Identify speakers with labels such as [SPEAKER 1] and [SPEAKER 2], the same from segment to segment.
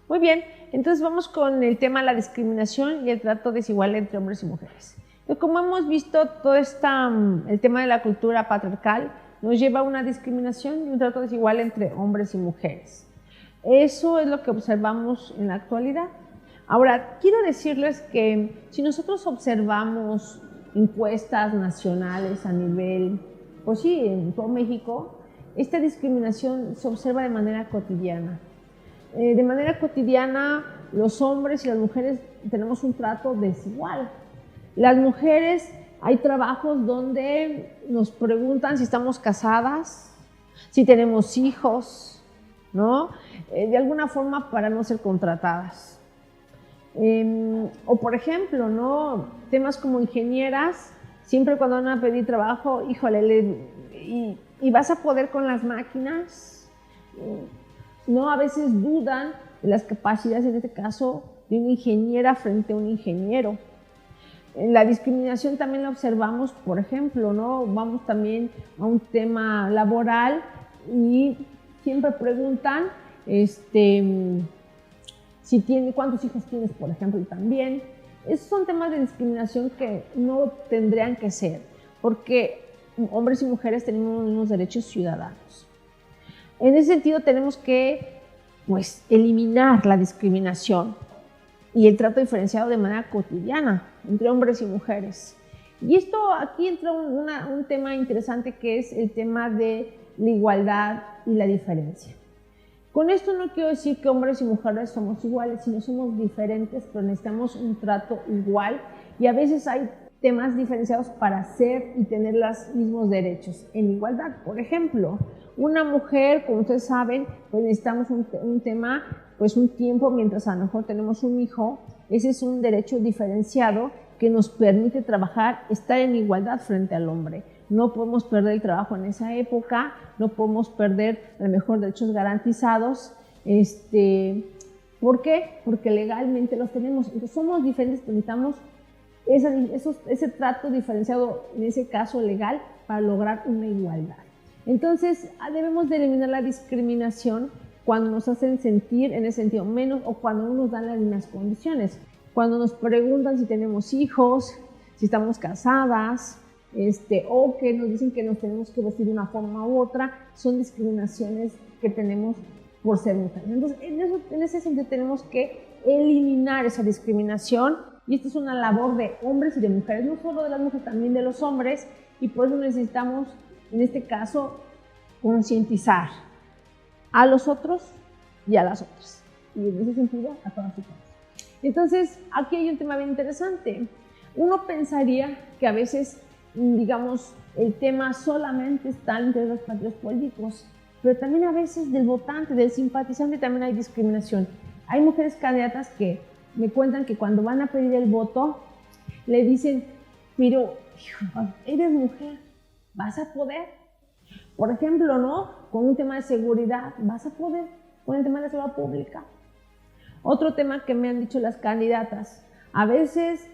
[SPEAKER 1] Muy bien, entonces vamos con el tema de la discriminación y el trato desigual entre hombres y mujeres. Entonces, como hemos visto, todo el tema de la cultura patriarcal nos lleva a una discriminación y un trato desigual entre hombres y mujeres. Eso es lo que observamos en la actualidad. Ahora, quiero decirles que si nosotros observamos encuestas nacionales a nivel, pues sí, en todo México, esta discriminación se observa de manera cotidiana. De manera cotidiana, los hombres y las mujeres tenemos un trato desigual. Las mujeres, hay trabajos donde nos preguntan si estamos casadas, si tenemos hijos, ¿no? De alguna forma para no ser contratadas. O por ejemplo, ¿no? Temas como ingenieras, siempre cuando van a pedir trabajo, híjole, ¿y vas a poder con las máquinas? ¿No? A veces dudan de las capacidades, en este caso, de una ingeniera frente a un ingeniero. La discriminación también la observamos, por ejemplo, ¿no? Vamos también a un tema laboral y siempre preguntan cuántos hijos tienes, por ejemplo, también. Esos son temas de discriminación que no tendrían que ser, porque hombres y mujeres tenemos los mismos derechos ciudadanos. En ese sentido tenemos que eliminar la discriminación y el trato diferenciado de manera cotidiana entre hombres y mujeres. Y aquí entra un tema interesante que es el tema de la igualdad y la diferencia. Con esto no quiero decir que hombres y mujeres somos iguales, sino somos diferentes, pero necesitamos un trato igual y a veces hay temas diferenciados para ser y tener los mismos derechos en igualdad. Por ejemplo, una mujer, como ustedes saben, pues necesitamos un tema, pues un tiempo mientras a lo mejor tenemos un hijo. Ese es un derecho diferenciado que nos permite trabajar, estar en igualdad frente al hombre. No podemos perder el trabajo en esa época, no podemos perder a lo mejor derechos garantizados. ¿Por qué? Porque legalmente los tenemos. Entonces somos diferentes, pero necesitamos ese trato diferenciado, en ese caso legal, para lograr una igualdad. Entonces debemos de eliminar la discriminación cuando nos hacen sentir en ese sentido menos o cuando no nos dan las mismas condiciones. Cuando nos preguntan si tenemos hijos, si estamos casadas, o que nos dicen que nos tenemos que vestir de una forma u otra, son discriminaciones que tenemos por ser mujeres. Entonces, en ese sentido tenemos que eliminar esa discriminación y esta es una labor de hombres y de mujeres, no solo de las mujeres, también de los hombres, y por eso necesitamos, en este caso, concientizar a los otros y a las otras, y en ese sentido a todas y todos. Entonces, aquí hay un tema bien interesante. Uno pensaría que a veces, digamos, el tema solamente está entre los partidos políticos, pero también a veces del votante, del simpatizante también hay discriminación. Hay mujeres candidatas que me cuentan que cuando van a pedir el voto, le dicen, pero hijo, eres mujer, ¿vas a poder? Por ejemplo, ¿no? Con un tema de seguridad, ¿vas a poder? Con el tema de la seguridad pública. Otro tema que me han dicho las candidatas, a veces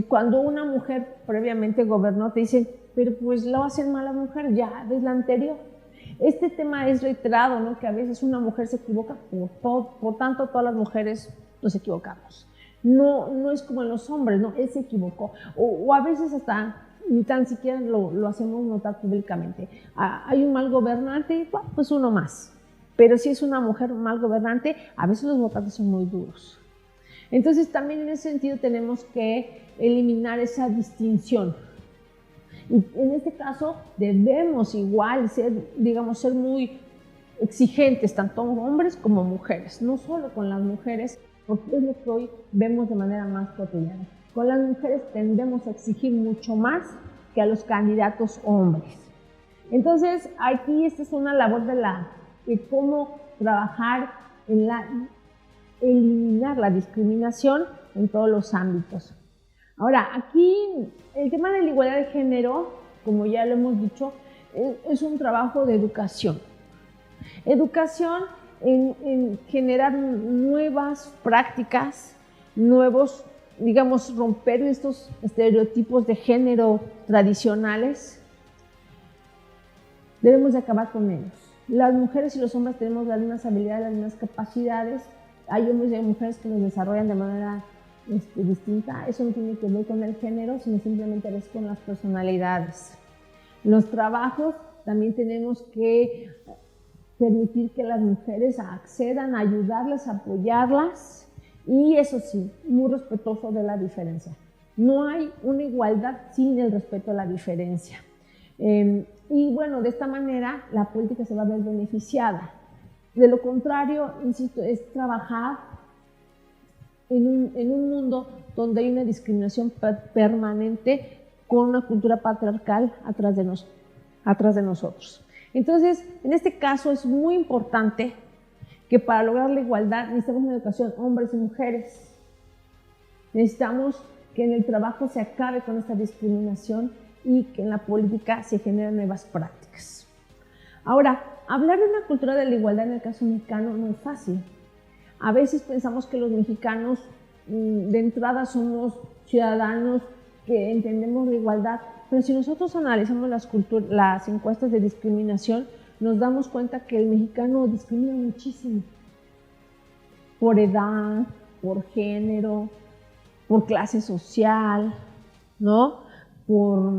[SPEAKER 1] cuando una mujer previamente gobernó te dicen, pero pues la va a hacer mala mujer, ya ves la anterior. Este tema es reiterado, ¿no? Que a veces una mujer se equivoca, por tanto todas las mujeres nos equivocamos. No es como en los hombres, ¿no? Él se equivocó. O a veces hasta ni tan siquiera lo hacemos notar públicamente. Hay un mal gobernante, pues uno más. Pero si es una mujer mal gobernante, a veces los votantes son muy duros. Entonces también en ese sentido tenemos que eliminar esa distinción. Y en este caso debemos igual ser muy exigentes, tanto hombres como mujeres, no solo con las mujeres, porque es lo que hoy vemos de manera más cotidiana. Con las mujeres tendemos a exigir mucho más que a los candidatos hombres. Entonces aquí esta es una labor de cómo trabajar en eliminar la discriminación en todos los ámbitos. Ahora, aquí el tema de la igualdad de género, como ya lo hemos dicho, es un trabajo de educación. Educación en generar nuevas prácticas, romper estos estereotipos de género tradicionales. Debemos de acabar con ellos. Las mujeres y los hombres tenemos las mismas habilidades, las mismas capacidades, hay hombres y hay mujeres que los desarrollan de manera distinta. Eso no tiene que ver con el género, sino simplemente es con las personalidades. Los trabajos también tenemos que permitir que las mujeres accedan, ayudarlas, apoyarlas, y eso sí, muy respetuoso de la diferencia. No hay una igualdad sin el respeto a la diferencia. Y bueno, de esta manera la política se va a ver beneficiada. De lo contrario, insisto, es trabajar en un mundo donde hay una discriminación permanente con una cultura patriarcal atrás de nosotros. Entonces, en este caso es muy importante que para lograr la igualdad necesitamos una educación, hombres y mujeres. Necesitamos que en el trabajo se acabe con esta discriminación y que en la política se generen nuevas prácticas. Ahora, hablar de una cultura de la igualdad en el caso mexicano no es fácil. A veces pensamos que los mexicanos de entrada somos ciudadanos que entendemos la igualdad, pero si nosotros analizamos las encuestas de discriminación, nos damos cuenta que el mexicano discrimina muchísimo por edad, por género, por clase social, ¿no? Por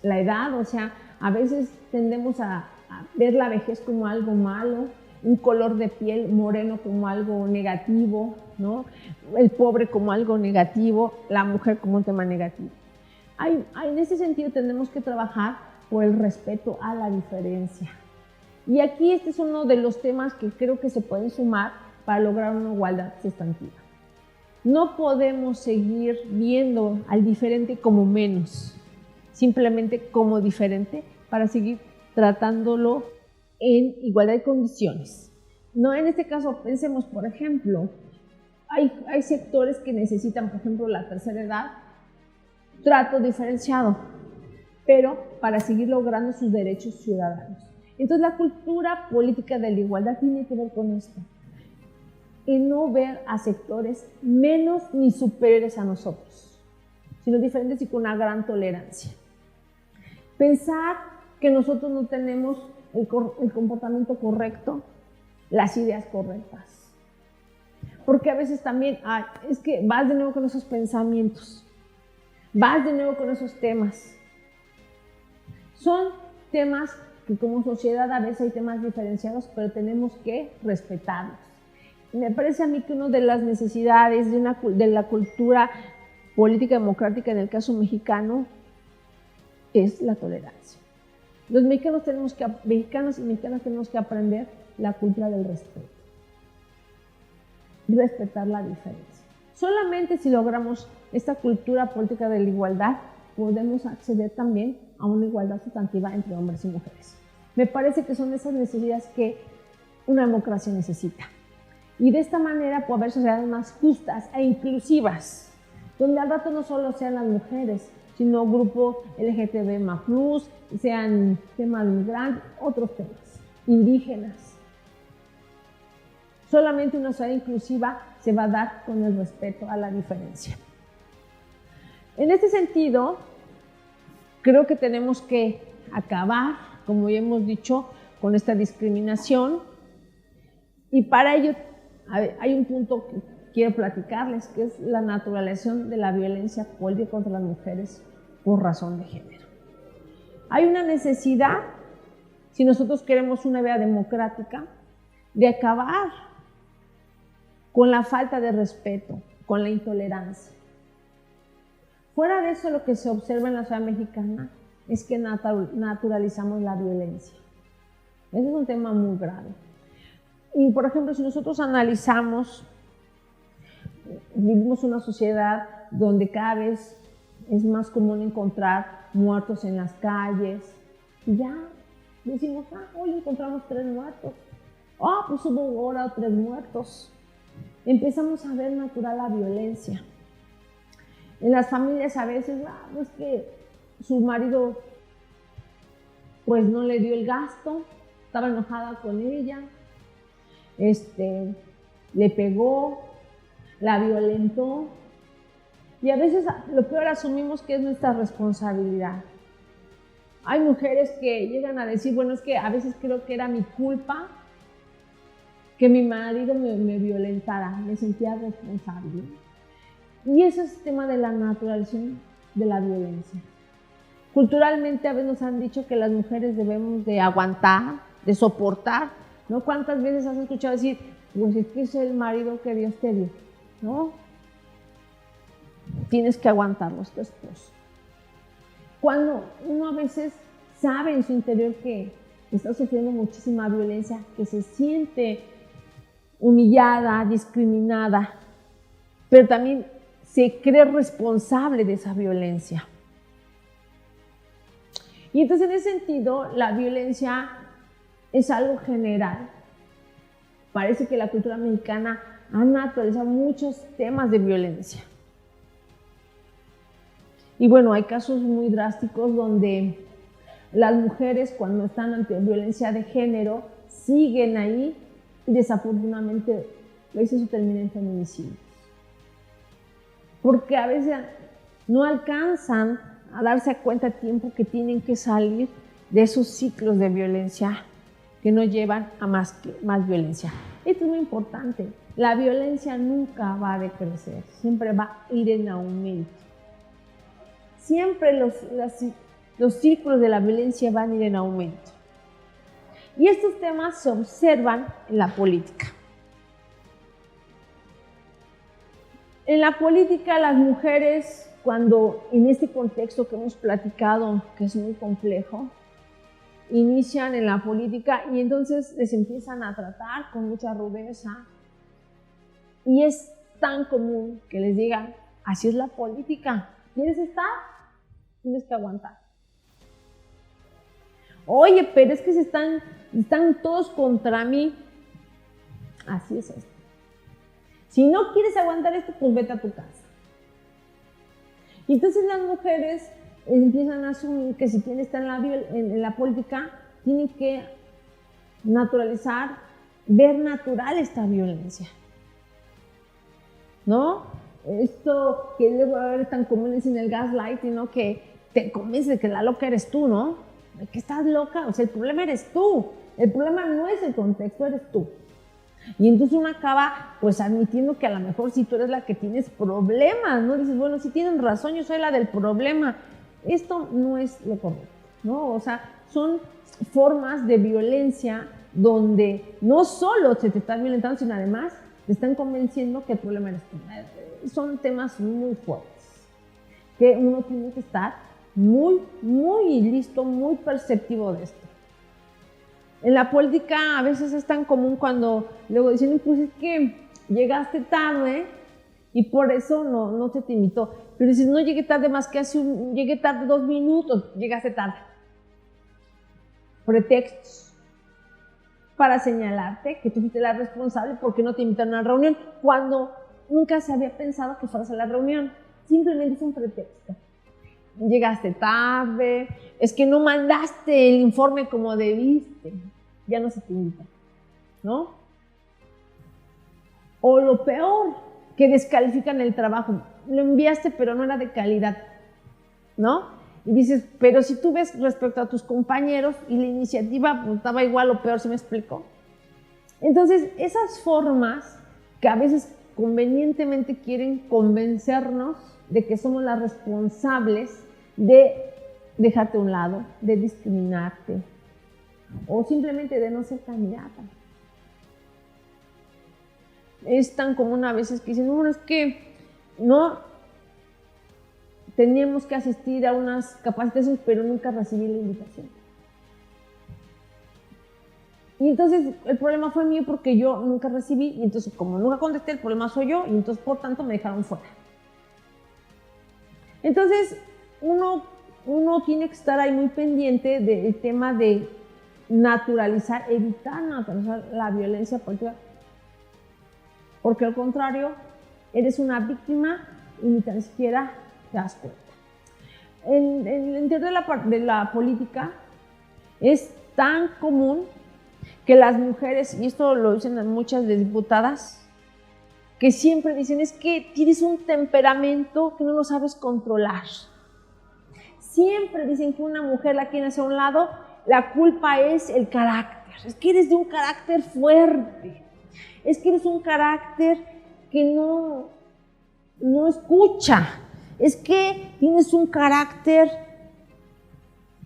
[SPEAKER 1] la edad, o sea, a veces tendemos a ver la vejez como algo malo, un color de piel moreno como algo negativo, ¿no? El pobre como algo negativo, la mujer como un tema negativo. En ese sentido tenemos que trabajar por el respeto a la diferencia. Y aquí este es uno de los temas que creo que se pueden sumar para lograr una igualdad sustantiva. No podemos seguir viendo al diferente como menos, simplemente como diferente, para seguir tratándolo en igualdad de condiciones. No, en este caso, pensemos, por ejemplo, hay sectores que necesitan, por ejemplo, la tercera edad, trato diferenciado, pero para seguir logrando sus derechos ciudadanos. Entonces, la cultura política de la igualdad tiene que ver con esto, en no ver a sectores menos ni superiores a nosotros, sino diferentes y con una gran tolerancia. Pensar que nosotros no tenemos el comportamiento correcto, las ideas correctas. Porque a veces también, es que vas de nuevo con esos pensamientos, vas de nuevo con esos temas. Son temas que como sociedad a veces hay temas diferenciados, pero tenemos que respetarlos. Me parece a mí que una de las necesidades de la cultura política democrática en el caso mexicano es la tolerancia. Los mexicanos y mexicanas tenemos que aprender la cultura del respeto. Respetar la diferencia. Solamente si logramos esta cultura política de la igualdad, podemos acceder también a una igualdad sustantiva entre hombres y mujeres. Me parece que son esas necesidades que una democracia necesita. Y de esta manera puede haber sociedades más justas e inclusivas, donde al rato no solo sean las mujeres, sino grupo LGTB+, sean temas migrantes, otros temas, indígenas. Solamente una sociedad inclusiva se va a dar con el respeto a la diferencia. En este sentido, creo que tenemos que acabar, como ya hemos dicho, con esta discriminación, y para ello hay un punto que quiero platicarles, que es la naturalización de la violencia política contra las mujeres por razón de género. Hay una necesidad, si nosotros queremos una vida democrática, de acabar con la falta de respeto, con la intolerancia. Fuera de eso, lo que se observa en la sociedad mexicana es que naturalizamos la violencia. Ese es un tema muy grave. Y, por ejemplo, si nosotros analizamos, vivimos una sociedad donde cada vez es más común encontrar muertos en las calles, y ya decimos, hoy encontramos 3 muertos, pues hubo ahora 3 muertos. Empezamos a ver natural la violencia. En las familias a veces, es que su marido pues no le dio el gasto, estaba enojada con ella, le pegó, la violentó, y a veces lo peor asumimos que es nuestra responsabilidad. Hay mujeres que llegan a decir, bueno, es que a veces creo que era mi culpa que mi marido me violentara, me sentía responsable. Y ese es el tema de la naturalización de la violencia. Culturalmente a veces nos han dicho que las mujeres debemos de aguantar, de soportar, ¿no? ¿Cuántas veces has escuchado decir, pues es que es el marido que Dios te dio, ¿no? Tienes que aguantarlo, es tu esposo. Cuando uno a veces sabe en su interior que está sufriendo muchísima violencia, que se siente humillada, discriminada, pero también se cree responsable de esa violencia. Y entonces en ese sentido, la violencia es algo general. Parece que la cultura mexicana ha naturalizado muchos temas de violencia. Y bueno, hay casos muy drásticos donde las mujeres, cuando están ante violencia de género, siguen ahí y desafortunadamente eso termina en feminicidios. Porque a veces no alcanzan a darse cuenta a tiempo que tienen que salir de esos ciclos de violencia que nos llevan a más violencia. Esto es muy importante. La violencia nunca va a decrecer, siempre va a ir en aumento. Siempre los ciclos de la violencia van a ir en aumento. Y estos temas se observan en la política. En la política, las mujeres, cuando en este contexto que hemos platicado, que es muy complejo, inician en la política y entonces les empiezan a tratar con mucha rudeza. Y es tan común que les digan, así es la política, ¿quieres estar? Tienes que aguantar. Oye, pero es que están todos contra mí. Así es esto. Si no quieres aguantar esto, pues vete a tu casa. Y entonces las mujeres empiezan a asumir que si quieren estar en la política, tienen que naturalizar, ver natural esta violencia. ¿No? Esto que debe haber tan comunes en el gaslighting, ¿no? Que te convence de que la loca eres tú, ¿no? De que estás loca, o sea, el problema eres tú. El problema no es el contexto, eres tú. Y entonces uno acaba pues admitiendo que a lo mejor si tú eres la que tienes problemas, ¿no? Dices, bueno, sí tienen razón, yo soy la del problema. Esto no es lo correcto, ¿no? O sea, son formas de violencia donde no solo se te está violentando, sino además te están convenciendo que el problema eres tú. Son temas muy fuertes, que uno tiene que estar muy listo, muy perceptivo de esto. En la política a veces es tan común cuando luego dicen, pues es que llegaste tarde y por eso no se te invitó. Pero dices, no llegué tarde más que llegué tarde 2 minutos, llegaste tarde. Pretextos para señalarte que tú fuiste la responsable porque no te invitaron a la reunión, cuando nunca se había pensado que fueras a la reunión. Simplemente es un pretexto. Llegaste tarde, es que no mandaste el informe como debiste, ya no se te invita, ¿no? O lo peor, que descalifican el trabajo, lo enviaste pero no era de calidad, ¿no? Y dices, pero si tú ves respecto a tus compañeros y la iniciativa pues estaba igual o peor, ¿sí me explico? Entonces, esas formas que a veces convenientemente quieren convencernos de que somos las responsables de dejarte a un lado, de discriminarte o simplemente de no ser candidata. Es tan común a veces que dicen, bueno, es que no teníamos que asistir a unas capacitaciones, pero nunca recibí la invitación. Y entonces el problema fue mío porque yo nunca recibí, y entonces como nunca contesté, el problema soy yo, y entonces por tanto me dejaron fuera. Entonces uno tiene que estar ahí muy pendiente del tema de naturalizar, evitar naturalizar la violencia política, porque al contrario, eres una víctima y ni tan siquiera te das cuenta. En el interior de la política es tan común que las mujeres, y esto lo dicen muchas diputadas, que siempre dicen, es que tienes un temperamento que no lo sabes controlar. Siempre dicen que una mujer la quiere hacia un lado, la culpa es el carácter, es que eres de un carácter fuerte. es que eres un carácter que no escucha, es que tienes un carácter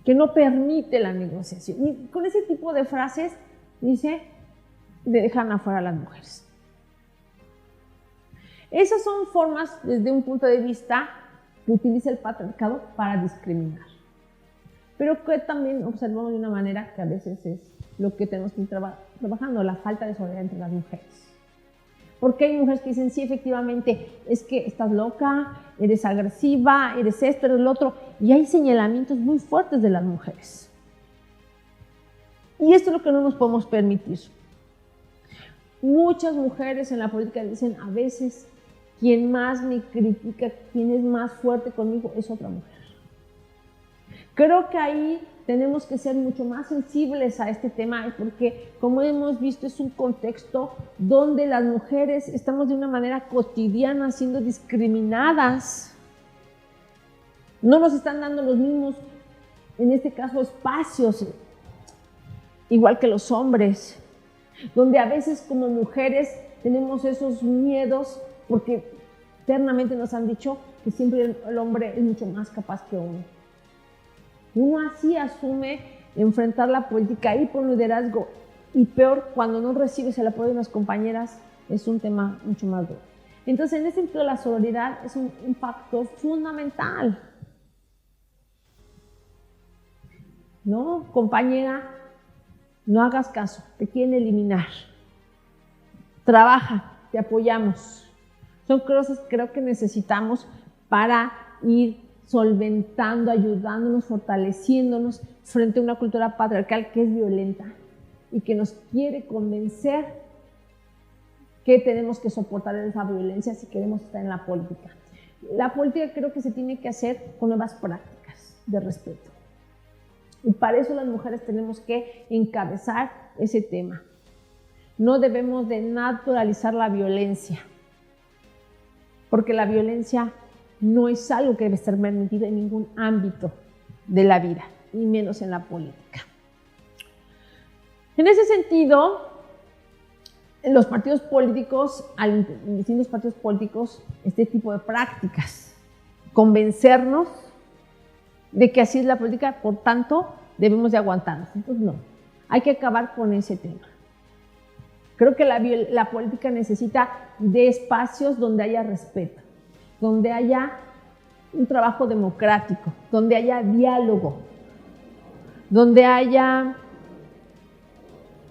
[SPEAKER 1] que no permite la negociación. Y con ese tipo de frases, dice, le dejan afuera a las mujeres. Esas son formas, desde un punto de vista, que utiliza el patriarcado para discriminar. Pero que también observamos de una manera que a veces es lo que tenemos que ir trabajando, la falta de solidaridad entre las mujeres. Porque hay mujeres que dicen, sí, efectivamente, es que estás loca, eres agresiva, eres esto, eres lo otro, y hay señalamientos muy fuertes de las mujeres. Y esto es lo que no nos podemos permitir. Muchas mujeres en la política dicen, a veces, quien más me critica, quien es más fuerte conmigo, es otra mujer. Creo que ahí tenemos que ser mucho más sensibles a este tema, porque como hemos visto es un contexto donde las mujeres estamos de una manera cotidiana siendo discriminadas. No nos están dando los mismos, en este caso, espacios, igual que los hombres, donde a veces como mujeres tenemos esos miedos, porque internamente nos han dicho que siempre el hombre es mucho más capaz que uno. Uno así asume enfrentar la política y por liderazgo, y peor cuando no recibes el apoyo de unas compañeras, es un tema mucho más duro. Entonces, en ese sentido, la sororidad es un factor fundamental. No, compañera, no hagas caso, te quieren eliminar. Trabaja, te apoyamos. Son cosas que creo que necesitamos para ir solventando, ayudándonos, fortaleciéndonos frente a una cultura patriarcal que es violenta y que nos quiere convencer que tenemos que soportar esa violencia si queremos estar en la política. La política creo que se tiene que hacer con nuevas prácticas de respeto. Y para eso las mujeres tenemos que encabezar ese tema. No debemos de naturalizar la violencia, porque la violencia no es algo que debe estar permitido en ningún ámbito de la vida, y menos en la política. En ese sentido, los partidos políticos, al introducir los partidos políticos este tipo de prácticas, convencernos de que así es la política, por tanto, debemos de aguantarnos. Entonces, no, hay que acabar con ese tema. Creo que la política necesita de espacios donde haya respeto, donde haya un trabajo democrático, donde haya diálogo, donde haya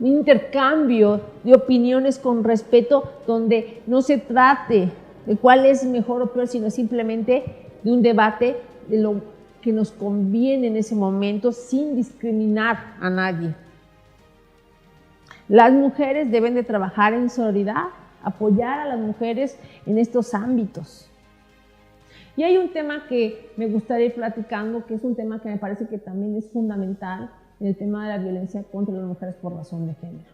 [SPEAKER 1] un intercambio de opiniones con respeto, donde no se trate de cuál es mejor o peor, sino simplemente de un debate de lo que nos conviene en ese momento sin discriminar a nadie. Las mujeres deben de trabajar en sororidad, apoyar a las mujeres en estos ámbitos. Y hay un tema que me gustaría ir platicando, que es un tema que me parece que también es fundamental en el tema de la violencia contra las mujeres por razón de género.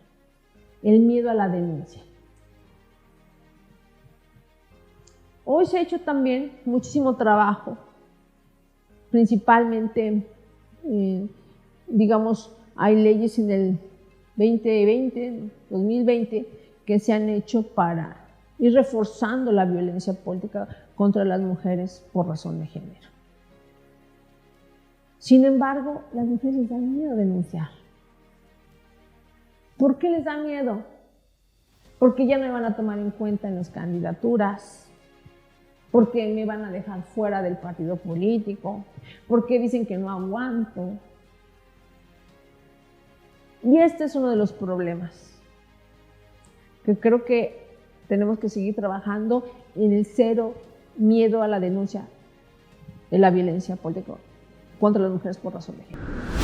[SPEAKER 1] El miedo a la denuncia. Hoy se ha hecho también muchísimo trabajo, principalmente, digamos, hay leyes en el 2020, que se han hecho para ir reforzando la violencia política contra las mujeres por razón de género. Sin embargo, las mujeres les dan miedo denunciar. ¿Por qué les da miedo? Porque ya no me van a tomar en cuenta en las candidaturas, porque me van a dejar fuera del partido político, porque dicen que no aguanto. Y este es uno de los problemas que creo que tenemos que seguir trabajando en el cero miedo a la denuncia de la violencia política contra las mujeres por razón de género.